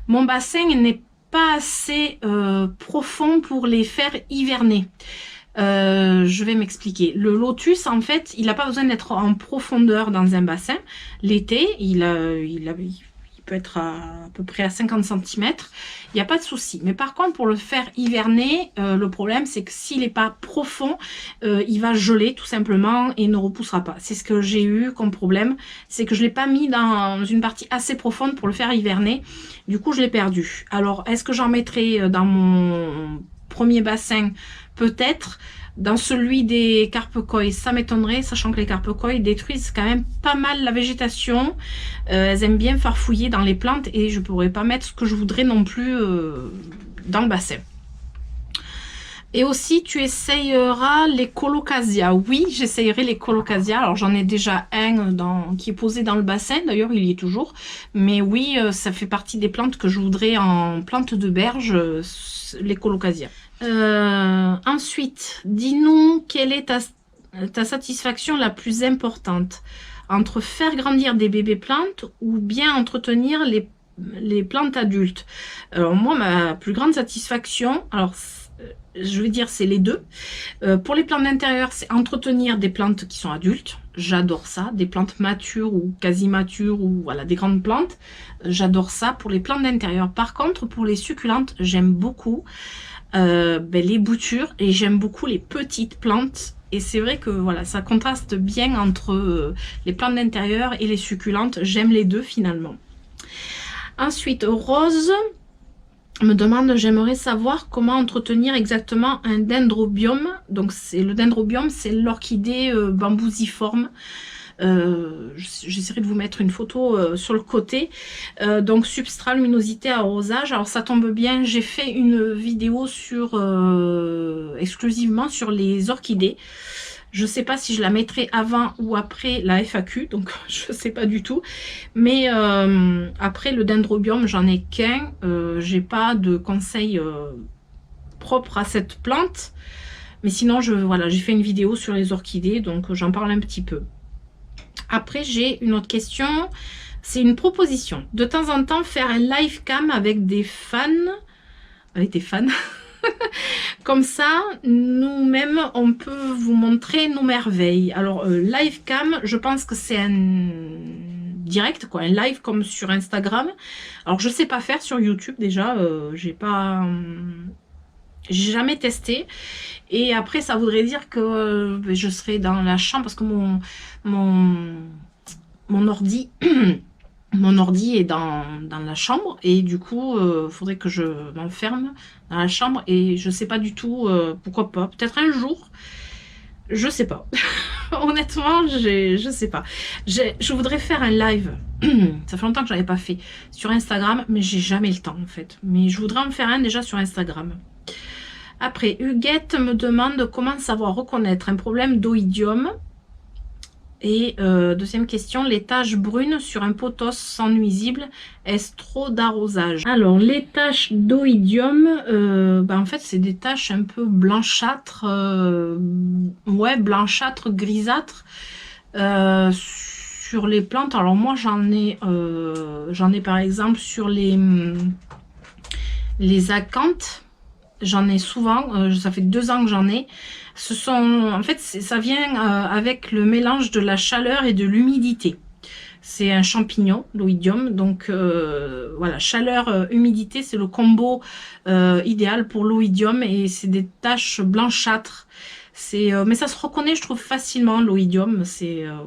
Speaker 1: Mon bassin n'est pas assez profond pour les faire hiverner. Je vais m'expliquer. Le lotus, en fait, il n'a pas besoin d'être en profondeur dans un bassin. L'été, il peut être à peu près à 50 cm. Il n'y a pas de souci. Mais par contre, pour le faire hiverner, le problème, c'est que s'il n'est pas profond, il va geler tout simplement et ne repoussera pas. C'est ce que j'ai eu comme problème. C'est que je ne l'ai pas mis dans une partie assez profonde pour le faire hiverner. Du coup, je l'ai perdu. Alors, est-ce que j'en mettrai dans mon premier bassin? Peut-être. Dans celui des carpe koi, ça m'étonnerait, sachant que les carpe koi détruisent quand même pas mal la végétation. Elles aiment bien farfouiller dans les plantes et je ne pourrais pas mettre ce que je voudrais non plus dans le bassin. Et aussi, tu essayeras les colocasia. Oui, j'essayerai les colocasia. Alors, j'en ai déjà un qui est posé dans le bassin. D'ailleurs, il y est toujours. Mais oui, ça fait partie des plantes que je voudrais en plante de berge, les colocasia. Ensuite, dis-nous quelle est ta satisfaction la plus importante entre faire grandir des bébés plantes ou bien entretenir les plantes adultes. Alors moi, ma plus grande satisfaction, alors je vais dire c'est les deux. Pour les plantes d'intérieur, c'est entretenir des plantes qui sont adultes. J'adore ça, des plantes matures ou quasi matures ou voilà des grandes plantes. J'adore ça pour les plantes d'intérieur. Par contre, pour les succulentes, j'aime beaucoup les boutures et j'aime beaucoup les petites plantes. Et c'est vrai que voilà, ça contraste bien entre les plantes d'intérieur et les succulentes. J'aime les deux finalement. Ensuite, Rose me demande, j'aimerais savoir comment entretenir exactement un dendrobium. Donc le dendrobium, c'est l'orchidée bambousiforme. J'essaierai de vous mettre une photo sur le côté. Donc substrat, luminosité, arrosage. Alors ça tombe bien, j'ai fait une vidéo exclusivement sur les orchidées. Je ne sais pas si je la mettrai avant ou après la FAQ, donc je ne sais pas du tout. Mais après le dendrobium, j'en ai qu'un. J'ai pas de conseils propres à cette plante. Mais sinon, voilà, j'ai fait une vidéo sur les orchidées, donc j'en parle un petit peu. Après, j'ai une autre question. C'est une proposition. De temps en temps, faire un live cam avec des fans. Avec des fans. Comme ça, nous-mêmes, on peut vous montrer nos merveilles. Alors, live cam, je pense que c'est un direct, quoi, un live comme sur Instagram. Alors, je sais pas faire sur YouTube déjà. J'ai jamais testé. Et après, ça voudrait dire que je serai dans la chambre parce que mon ordi mon ordi est dans la chambre et du coup faudrait que je m'enferme dans la chambre et je sais pas du tout pourquoi pas, peut-être un jour, je sais pas. Honnêtement, je sais pas. Je voudrais faire un live. Ça fait longtemps que j'avais pas fait sur Instagram, mais j'ai jamais le temps en fait. Mais je voudrais en faire un déjà sur Instagram. Après, Huguette me demande comment savoir reconnaître un problème d'oïdium. Et deuxième question, les taches brunes sur un pothos sans nuisible, est-ce trop d'arrosage? Alors, les taches d'oïdium, en fait, c'est des taches un peu blanchâtres, ouais, blanchâtres, grisâtres, sur les plantes. Alors, moi, j'en ai par exemple sur les acanthes. J'en ai souvent, ça fait 2 ans que j'en ai. En fait, ça vient avec le mélange de la chaleur et de l'humidité. C'est un champignon, l'oïdium. Donc voilà, chaleur, humidité, c'est le combo idéal pour l'oïdium et c'est des taches blanchâtres. Mais ça se reconnaît, je trouve, facilement, l'oïdium.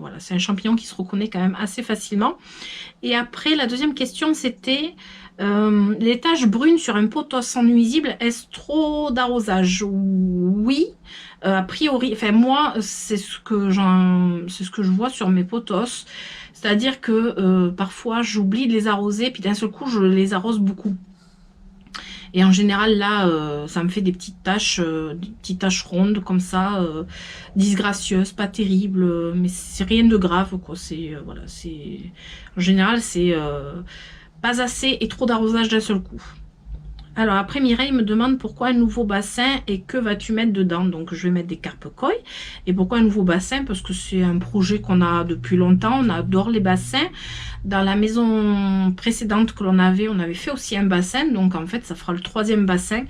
Speaker 1: Voilà, c'est un champignon qui se reconnaît quand même assez facilement. Et après, la deuxième question, c'était les taches brunes sur un pothos sans nuisible, est-ce trop d'arrosage? Oui, a priori, enfin moi, c'est ce que je vois sur mes pothos. C'est-à-dire que parfois, j'oublie de les arroser, puis d'un seul coup, je les arrose beaucoup. Et en général, là, ça me fait des petites taches rondes comme ça, disgracieuses, pas terribles, mais c'est rien de grave, quoi. Voilà, en général, c'est pas assez et trop d'arrosage d'un seul coup. Alors après Mireille me demande pourquoi un nouveau bassin et que vas-tu mettre dedans. Donc je vais mettre des carpe koi. Et pourquoi un nouveau bassin? Parce que c'est un projet qu'on a depuis longtemps, on adore les bassins. Dans la maison précédente que l'on avait, on avait fait aussi un bassin. Donc en fait ça fera le 3e bassin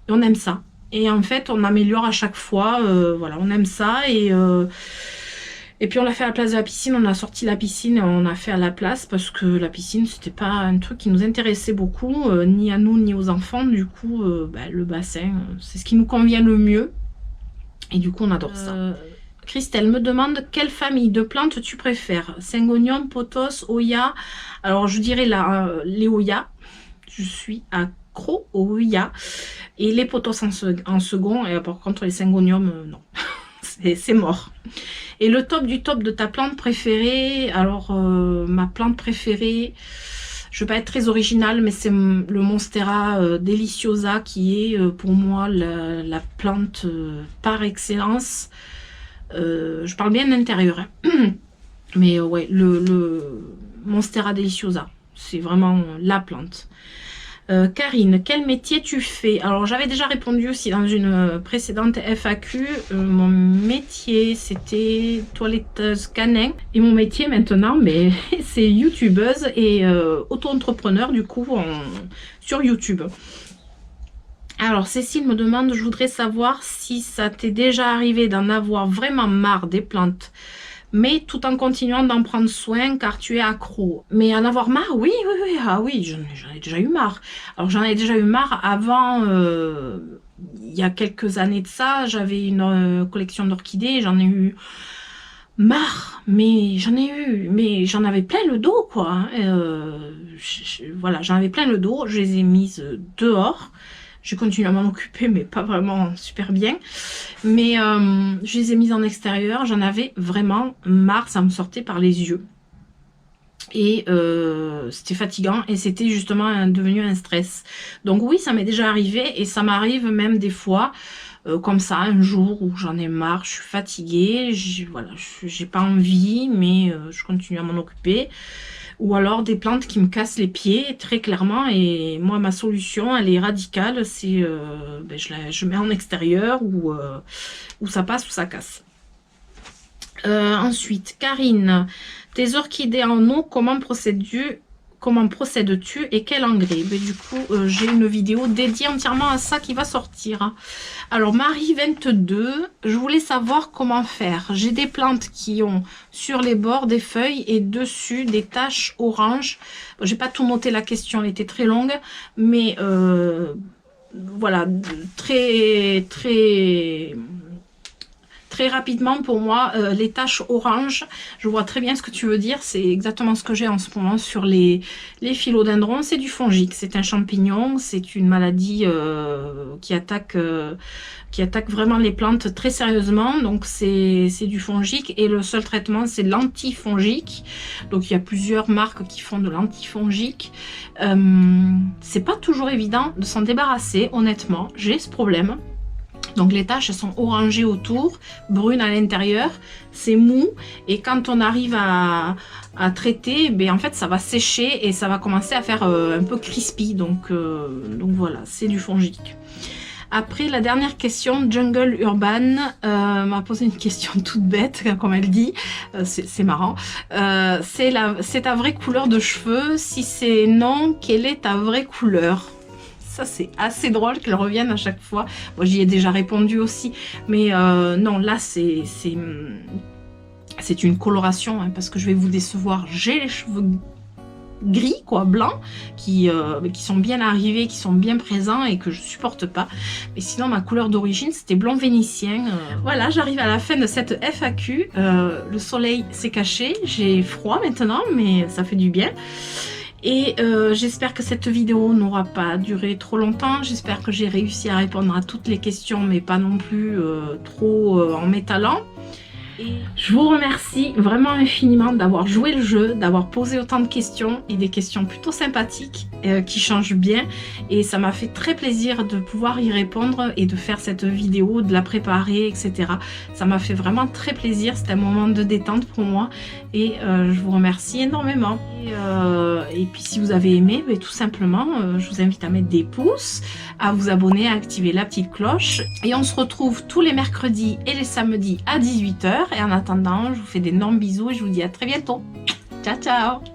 Speaker 1: et on aime ça. Et en fait on améliore à chaque fois, voilà, on aime ça et puis on l'a fait à la place de la piscine, on a sorti la piscine et on a fait à la place parce que la piscine c'était pas un truc qui nous intéressait beaucoup, ni à nous ni aux enfants. Du coup le bassin c'est ce qui nous convient le mieux et du coup on adore ça. Christelle me demande quelle famille de plantes tu préfères, Syngonium, Pothos, Hoya. Alors je dirais les Hoya, je suis accro aux Hoya, et les Pothos en second, et par contre les Syngonium non, c'est mort. Et le top du top de ta plante préférée, alors ma plante préférée, je ne vais pas être très originale, mais c'est le Monstera Deliciosa qui est pour moi la plante par excellence. Je parle bien d'intérieur, hein. Mais ouais, le Monstera Deliciosa, c'est vraiment la plante. Karine, quel métier tu fais? Alors j'avais déjà répondu aussi dans une précédente FAQ. Mon métier c'était toiletteuse canin et mon métier maintenant c'est youtubeuse et auto-entrepreneur du coup sur YouTube. Alors Cécile me demande, je voudrais savoir si ça t'est déjà arrivé d'en avoir vraiment marre des plantes, mais tout en continuant d'en prendre soin car tu es accro. Mais en avoir marre, oui, ah oui, j'en ai déjà eu marre. Alors j'en ai déjà eu marre avant, il y a quelques années de ça, j'avais une collection d'orchidées, j'en ai eu marre, mais j'en avais plein le dos, quoi. Voilà, j'en avais plein le dos, je les ai mises dehors. J'ai continué à m'en occuper, mais pas vraiment super bien. Mais je les ai mises en extérieur. J'en avais vraiment marre. Ça me sortait par les yeux. Et c'était fatigant. Et c'était justement devenu un stress. Donc oui, ça m'est déjà arrivé. Et ça m'arrive même des fois, comme ça, un jour où j'en ai marre. Je suis fatiguée. Voilà, j'ai pas envie, mais je continue à m'en occuper. Ou alors des plantes qui me cassent les pieds, très clairement. Et moi, ma solution, elle est radicale. C'est je mets en extérieur ou ça passe ou ça casse. Ensuite, Karine, tes orchidées en eau, comment procèdes-tu et quel engrais? Du coup, j'ai une vidéo dédiée entièrement à ça qui va sortir. Alors, Marie22, je voulais savoir comment faire. J'ai des plantes qui ont sur les bords des feuilles et dessus des taches orange. Bon, j'ai pas tout noté, la question, elle était très longue, mais voilà, très rapidement pour moi, les taches orange, je vois très bien ce que tu veux dire, c'est exactement ce que j'ai en ce moment sur les philodendrons. C'est du fongique, c'est un champignon, c'est une maladie qui attaque vraiment les plantes très sérieusement, donc c'est du fongique et le seul traitement c'est l'antifongique. Donc il y a plusieurs marques qui font de l'antifongique. C'est pas toujours évident de s'en débarrasser, honnêtement, j'ai ce problème. Donc les taches elles sont orangées autour, brunes à l'intérieur, c'est mou et quand on arrive à traiter, en fait ça va sécher et ça va commencer à faire un peu crispy. Donc voilà, c'est du fongique. Après la dernière question, Jungle Urban m'a posé une question toute bête comme elle dit, c'est marrant. C'est ta vraie couleur de cheveux? Si c'est non, quelle est ta vraie couleur? Ça, c'est assez drôle qu'elle revienne à chaque fois. Moi, j'y ai déjà répondu aussi. Mais non, là, c'est une coloration, hein, parce que je vais vous décevoir. J'ai les cheveux gris, quoi, blancs, qui sont bien arrivés, qui sont bien présents et que je supporte pas. Mais sinon, ma couleur d'origine, c'était blond vénitien. Voilà, j'arrive à la fin de cette FAQ. Le soleil s'est caché. J'ai froid maintenant, mais ça fait du bien. Et j'espère que cette vidéo n'aura pas duré trop longtemps. J'espère que j'ai réussi à répondre à toutes les questions, mais pas non plus trop en m'étalant. Et je vous remercie vraiment infiniment d'avoir joué le jeu, d'avoir posé autant de questions et des questions plutôt sympathiques qui changent bien. Et ça m'a fait très plaisir de pouvoir y répondre et de faire cette vidéo, de la préparer, etc. Ça m'a fait vraiment très plaisir. C'était un moment de détente pour moi et je vous remercie énormément. Et puis si vous avez aimé, tout simplement, je vous invite à mettre des pouces, à vous abonner, à activer la petite cloche. Et on se retrouve tous les mercredis et les samedis à 18 h. Et en attendant, je vous fais d'énormes bisous et je vous dis à très bientôt. Ciao, ciao!